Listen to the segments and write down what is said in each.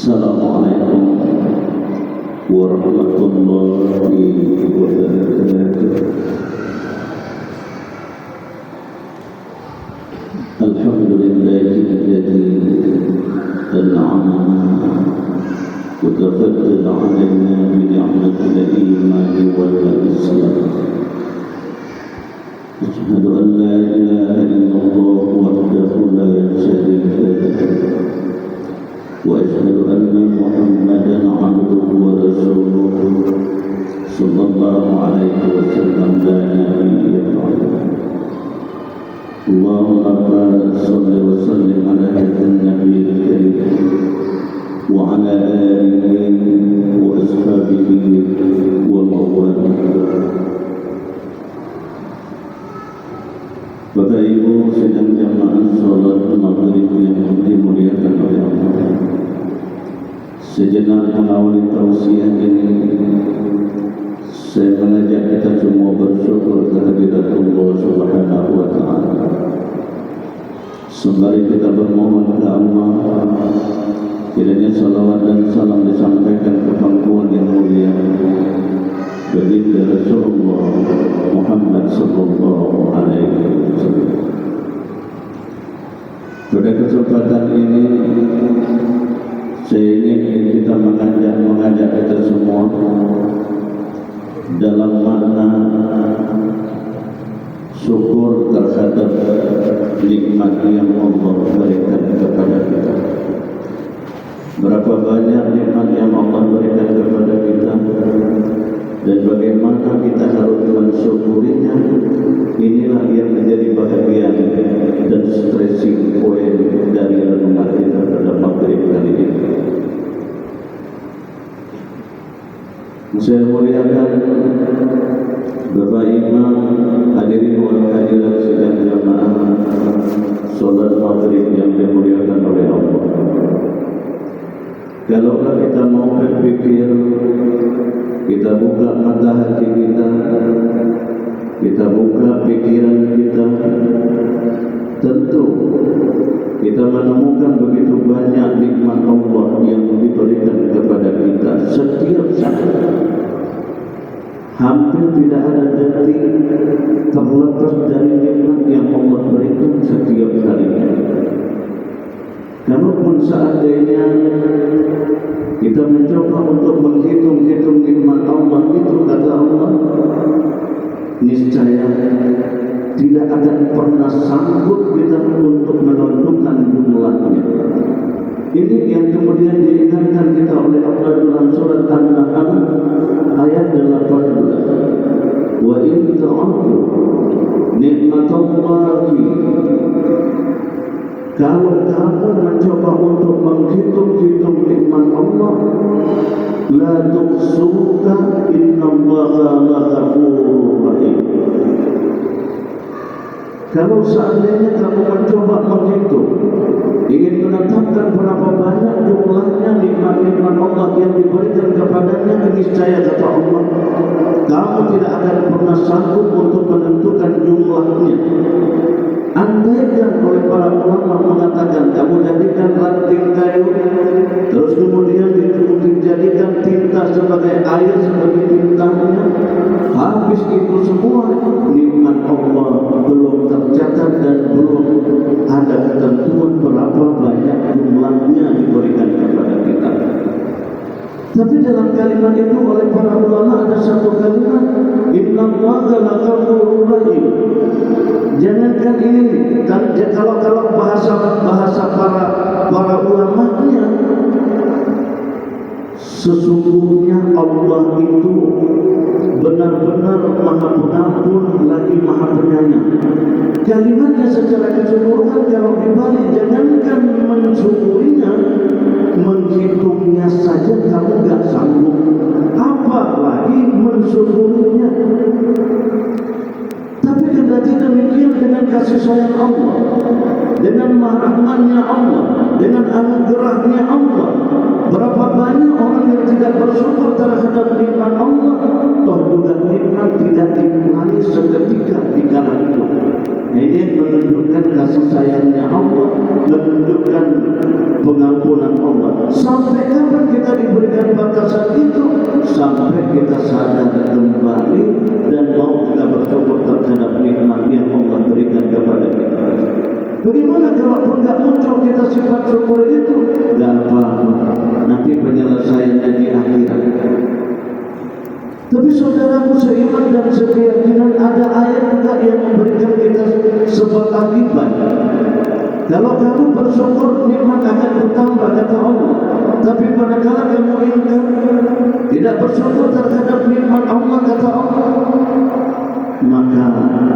Assalamualaikum warahmatullahi wabarakatuh. Alhamdulillahilladzi an'ama wa tafaddala 'alaina bi ni'matil iman wal islam. Asyhadu an la ilaha illallah wahdahu la syarika lahu wa asyhadu anna Muhammadan 'abduhu wa rasuluhu sallallahu alaihi wasallam la nabiyya ba'dahu. Allahumma shalli wa sallim ala hadin nabiyil karim wa ala alihi wa ashabihi wa mawala. Bapak Ibu sedang jamaah salat maghrib yang dimuliakan oleh Allah. Sejenak mengawali tausiah ini, saya mengajak kita semua bersyukur kehadirat Allah Subhanahu wa Ta'ala. Sembari kita bermohon ke Allah, kiranya salawat dan salam disampaikan ke pangkuan yang mulia baginda Rasulullah Muhammad sallallahu alaihi wasallam. Pada kesempatan ini saya ingin kita mengajak kita semua dalam makna syukur terhadap nikmat yang Allah berikan kepada kita. Berapa banyak nikmat yang Allah berikan kepada kita dan bagaimana kita harus mensyukurinya, inilah yang menjadi bahagian dan stressing point dari renungan kita pada maghrib kali ini. Saya muliakan Bapak Imam, hadirin wal hadirat sidang jamaah salat maghrib yang dimuliakan oleh Allah. Kalaulah kita mau berpikir, kita buka mata hati kita buka pikiran kita, tentu kita menemukan begitu banyak nikmat Allah yang diberikan kepada kita setiap saat. Hampir tidak ada detik terlepas dari nikmat yang Allah berikan setiap harinya. Kalaupun seandainya kita mencoba untuk menghitung-hitung nikmat Allah itu, kata Allah, niscaya tidak akan pernah sanggup kita untuk menentukan jumlahnya. Ini yang kemudian diingatkan kita oleh Allah dalam surat An-Nahl ayat 18. Wa in ta'uddu nikmatallahi, kalau kamu mencoba untuk menghitung-hitung nikmat Allah, la tuhsuka innallaha laghafurur rahim. Kalau seandainya kamu mencoba menghitung, ingin menetapkan berapa banyak jumlahnya nikmat-nikmat Allah yang diberikan kepadanya, niscaya kata Allah, kamu tidak akan pernah sanggup untuk menentukan jumlahnya. Andaikan oleh para ulama mengatakan kamu jadikan ranting kayu, terus kemudian dijadikan tinta sebagai air sebagai tintanya, habis itu semua nikmat Allah belum tercatat dan belum ada ketentuan berapa banyak jumlahnya diberikan kepada kita. Tapi dalam kalimat itu oleh para ulama ada satu kalimat, innallaha laghafurur rahim. Jangankan ini, kalau bahasa para ulamanya, sesungguhnya Allah itu benar-benar Maha Pengampun lagi Maha Penyayang. Kalimatnya secara keseluruhan kalau dibalik, jangankan mensyukurinya, menghitungnya saja kamu gak sanggup, apalagi mensyukurinya. Tapi kendati demikian, dengan kasih sayang Allah, dengan rahmatnya Allah, dengan anugerahnya Allah, berapa banyak orang yang tidak bersyukur terhadap nikmat Allah, toh juga nikmat tidak dimulai seketika di kala itu. Ini menunjukkan kasih sayangnya Allah, menunjukkan pengampunan Allah. Sampai Sampai kapan kita diberikan batasan itu? Sampai kita sadar kembali dan mau kita bersyukur terhadap nikmat yang Allah berikan kepada kita. Bagaimana kalau pun tidak muncul kita sifat syukur itu? Tidak apa-apa, nanti penyelesaiannya di akhirat. Tapi saudaraku seiman dan sekeyakinan, ada ayat juga yang memberikan kita sebab akibat. Kalau kamu bersyukur, nikmat akan bertambah, kata Allah. Tapi manakala kamu ingkar, tidak bersyukur terhadap nikmat Allah, kata Allah, maka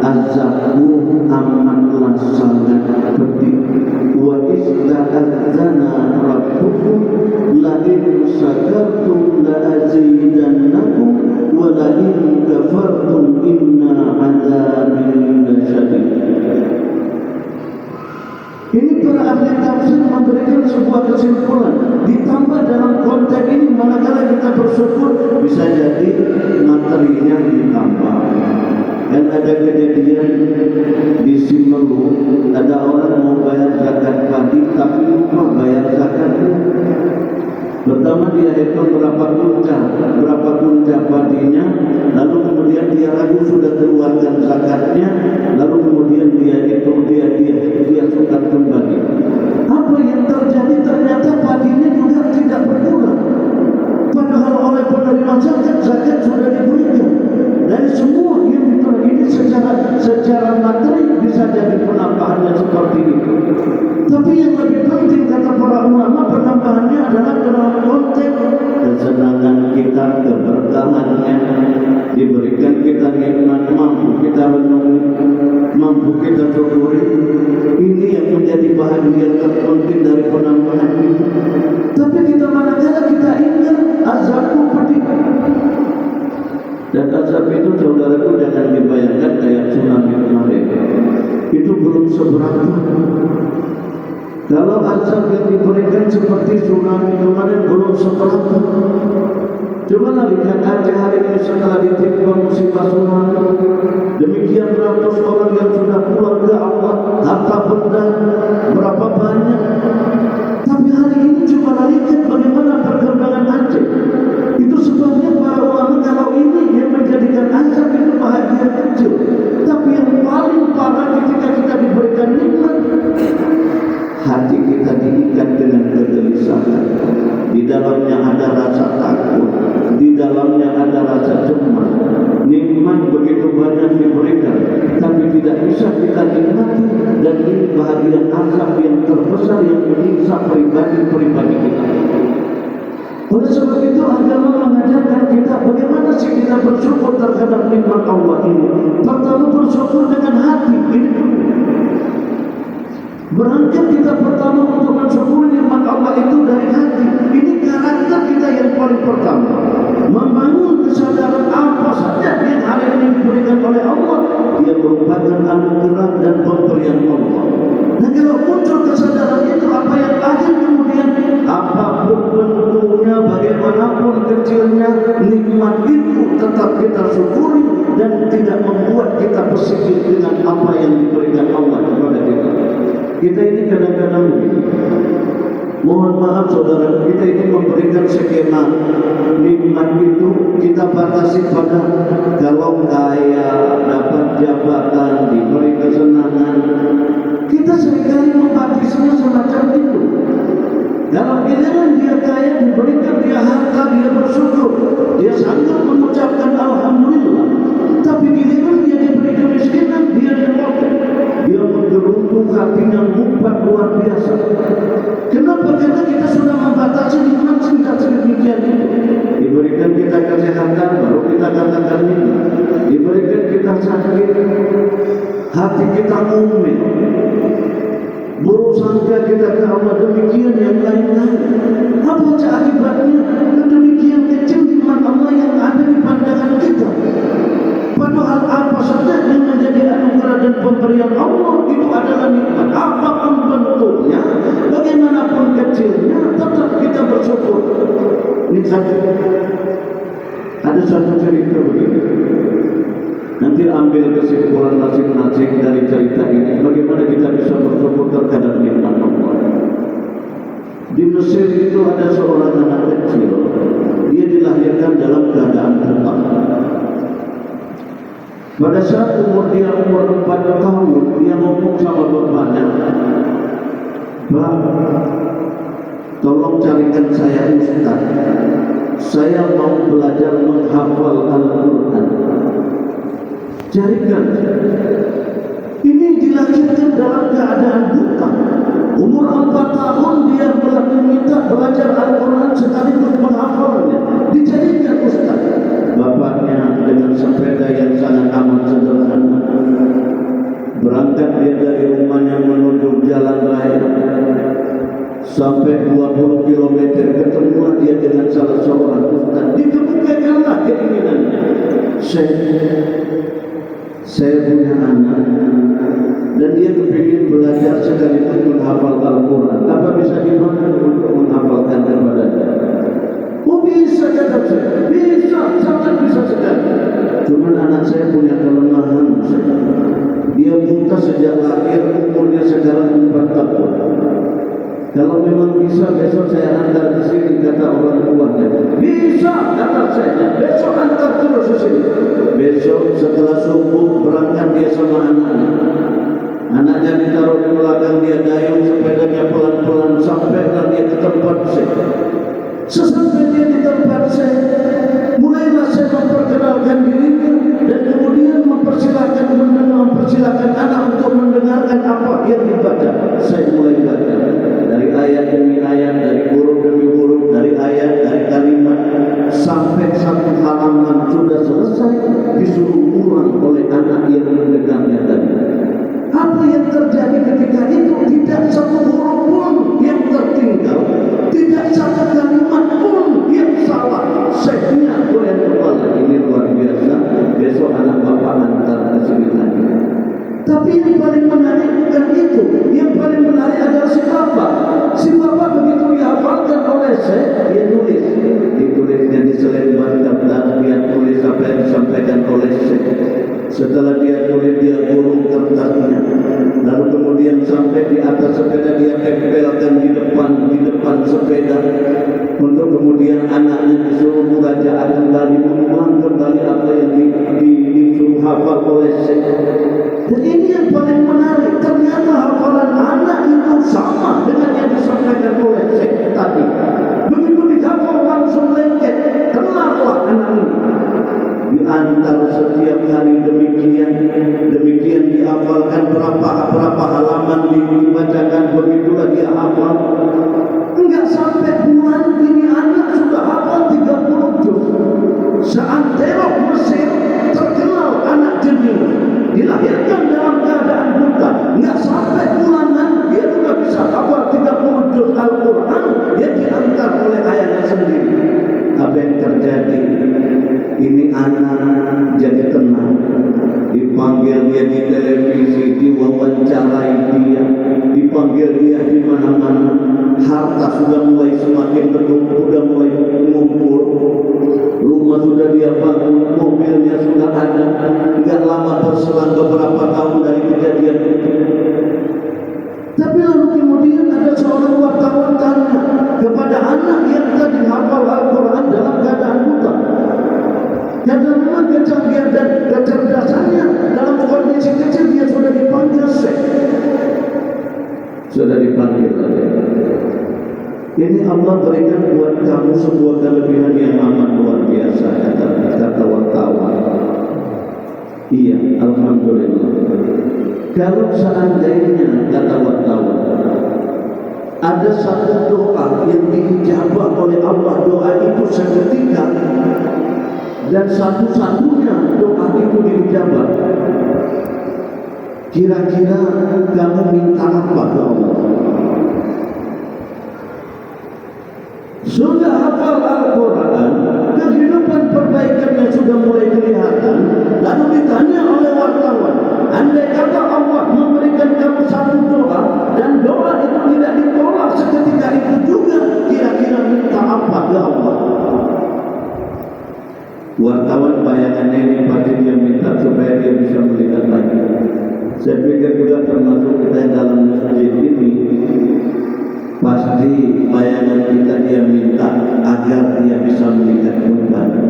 azabmu amatlah sangat pedih. Wa ista'adzana rabbukum la in syakartum la azidannakum wa la in kafartum inna adzabi lasyadid. Ini para ahli tafsir memberikan sebuah kesimpulan. Ditambah dalam konteks ini, manakala kita bersyukur, bisa jadi materinya ditambah. Dan ada kejadian di Simelu, ada orang mau bayar zakat padi tapi lupa bayar zakatnya. Pertama dia hitung berapa kunca padinya, lalu kemudian dia ragu sudah keluarkan zakatnya, lalu kemudian dia hitung dia suka kembali. Apa yang terjadi? Ternyata padinya juga tidak berkurang. Padahal oleh penerima zakat sudah diberikan. Dari semua yang diterima ini secara materi bisa jadi penambahannya seperti itu. Tapi yang lebih penting kata para ulama, penambahannya adalah dalam konteks kesenangan kita, keberkahannya, diberikan kita nikmat, mampu kita renungi, mampu kita syukuri. Ini yang menjadi bahagian terpenting dari penambahan itu. Tapi kita manakala kita ingat azabku pedih. Dan azab itu saudaraku jangan dibayangkan kayak tsunami kemarin. Itu belum seberapa. Kalau azab yang diberikan seperti tsunami kemarin belum seberapa. Coba lihat aja hari ini setelah ditimpa musibah tsunami, demikian ratus orang yang sudah pulang ke Allah, harta benda berapa banyak. Tapi hari ini coba lihat bagaimana perkembangan Aceh. Itu sebabnya para ulama kalau ini yang menjadikan azab itu bahagia kecil. Tapi yang paling parah ketika kita diberikan nikmat, hati kita diikat dengan kegelisahan. Di dalamnya ada rasa takut, di dalamnya ada rasa cemas. Nikmat begitu banyak diberikan, tapi tidak bisa kita nikmati. Dan ini bahagian azab yang terbesar yang menyiksa pribadi-pribadi kita. Oleh sebab itu agama mengajarkan kita bagaimana sih kita bersyukur terhadap nikmat Allah ini. Pertama bersyukur dengan hati. Ini berangkat kita pertama untuk mensyukuri nikmat Allah itu dari hati. Ini karakter kita yang paling pertama. Membangun kesadaran apa saja yang hari ini diberikan oleh Allah, dia merupakan anugerah dan pemberian Allah. Nah kalau muncul kesadaran itu, apa yang lahir kemudian, apapun bentuknya, bagaimanapun kecilnya, nikmat itu tetap kita syukuri dan tidak membuat kita bersedih dengan apa yang diberikan Allah kepada kita. Kita ini kadang-kadang, mohon maaf saudara, kita ini memberikan skema nikmat itu kita batasi pada kalau kaya, dapat jabatan, diberi kesenangan. Kita seringkali membatasinya semacam itu. Dalam giliran dia kaya, diberikan dia harta, dia bersyukur, dia sanggup mengucapkan alhamdulillah. Tapi giliran dia diberi kemiskinan, dia diroket, dia menggeruntung hatinya mumpat luar biasa. Kenapa? Karena kita sudah membatasi nikmat singkat sedemikian itu. Diberikan kita kesehatan, baru kita katakan nikmat. Diberikan kita sakit, hati kita mumit, buruk sangka kita ke Allah, demikian yang lain-lain. Apa akibatnya? Demikian kecil nikmat Allah yang ada di pandangan kita. Padahal apa saja yang menjadi anugerah dan pemberian Allah itu adalah nikmat. Apapun bentuknya, bagaimanapun kecilnya, tetap kita bersyukur. Ini ada satu cerita begini. Nanti ambil kesimpulan masing-masing dari cerita ini, bagaimana kita bisa bersyukur terhadap nikmat Allah. Di Mesir itu ada seorang Pada saat umur 4 tahun, dia ngomong sama bapaknya, "Pak, tolong carikan saya ustaz. Saya mau belajar menghafal Al-Quran." Carikan. Ini dilahirkan dalam keadaan buta. Umur 4 tahun dia minta belajar Al-Quran sekaligus menghafalnya. Dijadikan ustaz. Bapaknya dengan sepeda yang sangat amat sederhana, berangkat dia dari rumahnya menuju jalan raya. Sampai 20 km ketemulah dia dengan salah seorang ustaz. Dikemukakanlah keinginannya. Saya punya anak dan dia kepingin belajar sekaligus menghafal Al-Quran. Apa bisa dibantu untuk menghafalkan kepadanya? Oh bisa, kata saya. Bisa, sangat bisa sekali. Cuman anak saya punya kelemahan. Dia buta sejak lahir, umurnya sekarang 4 tahun. Kalau memang bisa, besok saya antar ke sini, kata orang tuanya. Bisa, kata saya. Besok antar terus ke sini. Besok setelah subuh berangkat dia sama anaknya. Anaknya ditaruh di belakang, dia dayung sepedanya pelan-pelan sampailah dia ke tempat saya. Sesampai dia di tempat saya, mulailah saya memperkenalkan dirinya dan kemudian mempersilakan anak untuk mendengarkan apa yang dibaca. Saya mulai baca dari ayat demi ayat, dari huruf demi huruf, dari ayat, dari kalimat, sampai satu halaman sudah selesai, disuruh ulang oleh anak yang mendengarnya tadi. Apa yang terjadi ketika itu? Tidak satu huruf pun yang tertinggal, tidak satu kalimat pun yang salah. Sehingga goyang kepala, ini luar biasa. Besok anak bapak antar ke sini lagi. Tapi yang paling menarik bukan itu. Yang paling menarik adalah si bapak. Si bapak begitu dihafalkan oleh saya, dia tulis. Ditulisnya di selembar kertas, dia tulis apa yang disampaikan oleh saya. Setelah dia tulis, dia gulung kertasnya. Lalu kemudian sampai di atas sepeda, dia tempelkan di depan sepeda. Untuk kemudian anaknya disuruh murajaah kembali, mengulang kembali apa yang disuruh hafal oleh saya. Dan ini yang paling menarik. Ternyata hafalan anak itu sama dengan yang disampaikan oleh saya tadi. Begitu dihafal langsung lengket. Kenallah anak ini. Diantar setiap hari demikian dihafalkan, berapa halaman dibacakan, begitulah dia hafal. Enggak sampai bulan ini anak sudah hafal 30 juz. Seantero Mesir terkenal anak jenius, dilahirkan dalam keadaan buta. Enggak sampai bulanan dia sudah bisa hafal 30 juz Al-Quran. Dia diantar oleh ayahnya sendiri. Apa yang terjadi? Ini anak jadi tenang. Dipanggil dia di televisi, diwawancarai dia, dipanggil dia di mana-mana. Harta sudah mulai semakin berkumpul, sudah mulai mengumpul. Rumah sudah dia bangun, mobilnya sudah ada. Enggak lama berselang beberapa tahun dari kejadian itu. Tapi lalu kemudian ada seorang wartawan tanya kepada anak yang tadi hafal Al-Quran dalam keadaan buta. Karena memang kecanggihan dan kecerdasannya dalam kondisi kecil dia sudah dipanggil sudah dipanggil. Ini Allah berikan buat kamu sebuah kelebihan yang amat luar biasa, kata wartawan. Iya, alhamdulillah. Kalau seandainya, kata wartawan, ada satu doa yang diijabah oleh Allah, doa itu seketika, dan satu-satunya doa itu diijabah, kira-kira kamu minta apa ke Allah? Sudah hafal Al-Quran, kehidupan perbaikannya sudah mulai kelihatan. Lalu ditanya oleh wartawan, andai kata Allah memberikan kamu satu doa dan doa itu tidak ditolak seketika itu juga, kira-kira minta apa ke Allah? Wartawan bayangannya ini pasti dia minta supaya dia bisa melihat lagi. Saya pikir juga termasuk kita yang dalam masjid ini, pasti bayangan kita dia minta agar dia bisa melihat kembali.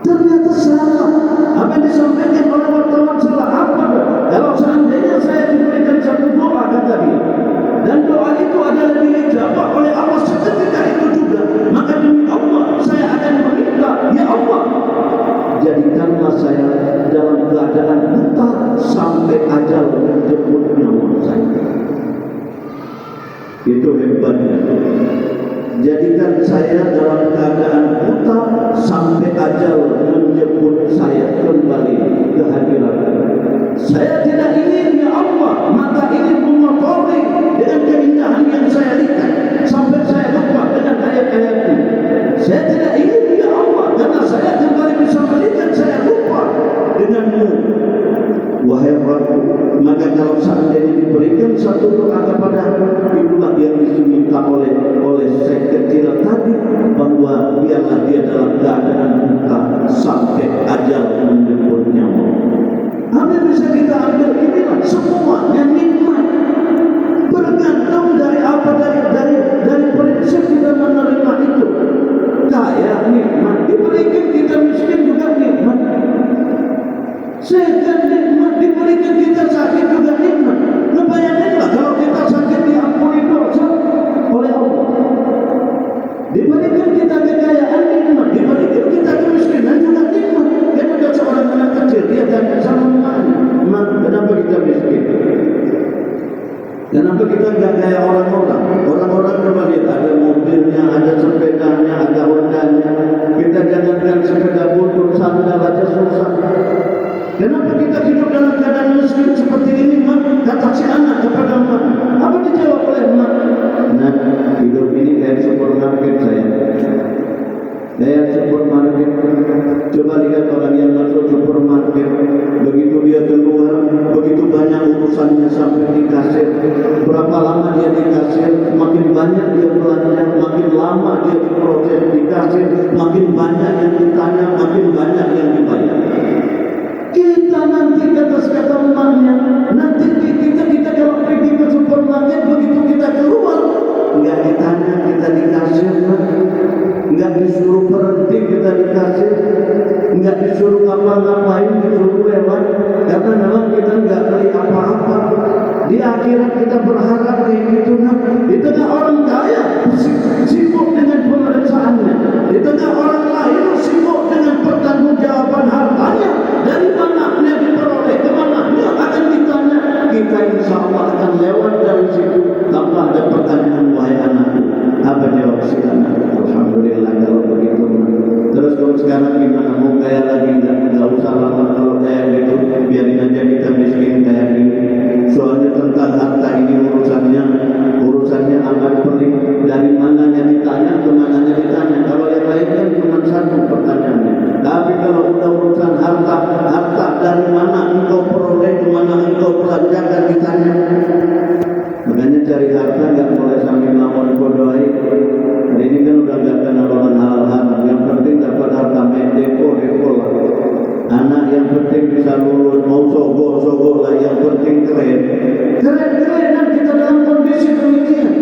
Ternyata salah. Apa yang disampaikan oleh wartawan salah apa? Kalau seandainya saya diberikan satu doa kata dia, dan doa itu adalah diijabah oleh Allah seketika itu juga, maka demi Allah saya akan meminta, ya Allah, jadikanlah saya dalam keadaan buta sampai ajal menjemput nyawa saya. Itu hebatnya. Jadikan saya dalam keadaan buta sampai ajal menjemput saya kembali ke hadirat. Saya tidak ingin, ya Allah, mata ini mengotori dengan keindahan yang saya lihat sampai saya lupa dengan ayat-ayat ini. Saya tidak ingin, ya Allah, karena saya kembali bisa melihat saya lupa denganmu, wahai Rabb. Maka kalau seandainya diberikan satu doa kepada itulah yang diminta oleh Syekh kecil tadi, bahwa biarlah dia dalam keadaan buta sampai ajal menjemput nyawa. Apa yang bisa kita ambil? Inilah semuanya nikmat, bergantung dari apa, dari prinsip kita menerima itu. Kaya nikmat diberikan, kita miskin juga nikmat. Sehat nikmat diberikan, kita sakit juga nikmat. Ngebayanginlah kalau kita sakit diampuni dosa oleh Allah. Diberikan kita kekayaan nikmat, diberikan kita kemiskinan juga nikmat. Kan ada seorang anak kecil, dia tanya sama emaknya, kenapa kita miskin? Kenapa kita enggak kayak orang-orang? Orang-orang coba lihat, ada mobilnya, ada sepedanya, ada Hondanya. Kita jangankan sepeda butut, sandal aja susah. Kenapa kita hidup dalam keadaan miskin seperti ini, Mak? Kata si anak kepada Mak. Apa dijawab oleh Mak? Nah, hidup ini kayak supermarket saya. Kayak supermarket. Coba lihat orang yang masuk supermarket, begitu dia keluar, begitu banyak urusannya sampai di kasir. Berapa lama dia di kasir, makin banyak dia belanja, makin lama dia diproses di kasir, makin banyak yang ditanya, makin banyak yang dibayar. Kita nanti kata emaknya, nanti kita kalau pergi ke supermarket, begitu kita keluar, enggak ditanya, kita dikasih, enggak disuruh berhenti, kita dikasih, enggak disuruh ngapa-ngapain, disuruh lewat, karena memang kita enggak beli apa-apa. Di akhirat kita berharap kayak gitu. Di tengah orang kaya sibuk dengan pemeriksaannya, di tengah orang lain sibuk dengan pertanggungjawaban hartanya, dari mana dia diperoleh, kemana dia akan ditanya. Kita insya Allah akan lewat dari situ tanpa ada pertanyaan, wahai anakku, apa jawab si anak? Alhamdulillah kalau begitu. Terus kalau sekarang gimana, mau kaya lagi? Enggak usah lama kalau kayak gitu, biarin aja kita miskin kayak gini. Soalnya tentang harta ini urusannya amat pelik. Dari mananya ditanya, kemananya ditanya. Kalau yang lain kan cuma satu pertanyaannya. Tapi kalau udah urusan harta dari mana engkau peroleh, kemana engkau belanjakan ditanya. Makanya cari harta nggak boleh sambil ngomong bodoh. Ini kan udah nggak kenal dengan hal-hal. Yang penting dapat harta depo. Anak yang penting bisa lulus, mau sogo lah, yang penting keren dan kita dalam kondisi demikian.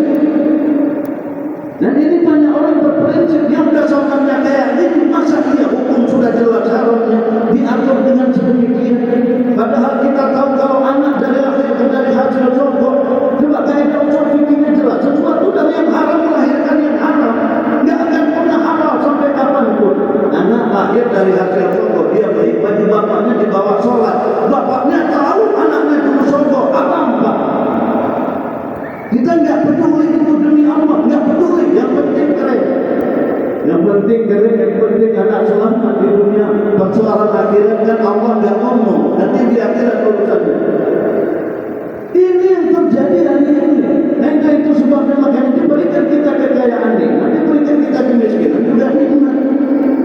Dan ini banyak orang berprinsip yang berdasarkannya kayak ini, masa iya hukum sudah jelas haramnya diatur dengan sedemikian. Padahal kita tahu kalau anak dari hasil sogo, coba kaidah usul fikihnya jelas, sesuatu dari yang haram melahirkan yang haram, nggak akan pernah halal sampai kapanpun. Anak lahir dari hasil sogo, dia beli baju bapaknya dibawa sholat, bapaknya tahu anaknya dulu sogo, apa? Kita nggak peduli itu demi Allah, nggak peduli. Yang penting keren, yang penting anak selamat di dunia. Persoalan akhirat kan Allah nggak ngomong, nanti di akhirat urusannya. Ini yang terjadi hari ini. Hingga itu sebabnya makanya diberikan kita kekayaan nikmat, diberikan kita kemiskinan juga nikmat.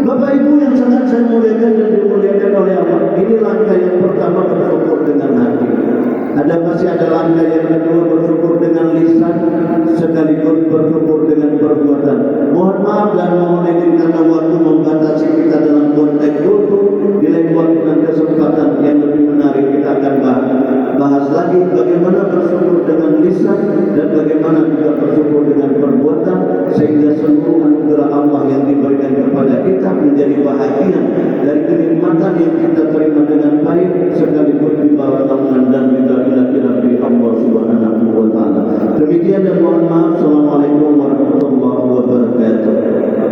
Bapak Ibu yang sangat saya muliakan dan dimuliakan oleh Allah, ini langkah yang pertama, bersyukur dengan hati. Masih ada langkah yang kedua, bersyukur dengan lisan, sekaligus bersyukur dengan perbuatan. Mohon maaf dan mohon izin karena waktu membatasi kita dalam konteks itu. Di lain waktu dan kesempatan yang lebih menarik kita akan bahas lagi bagaimana bersyukur dengan lisan dan bagaimana juga bersyukur dengan perbuatan, sehingga seluruh anugerah Allah yang diberikan kepada kita menjadi bahagian dari Sekian dan mohon maaf. Assalamualaikum.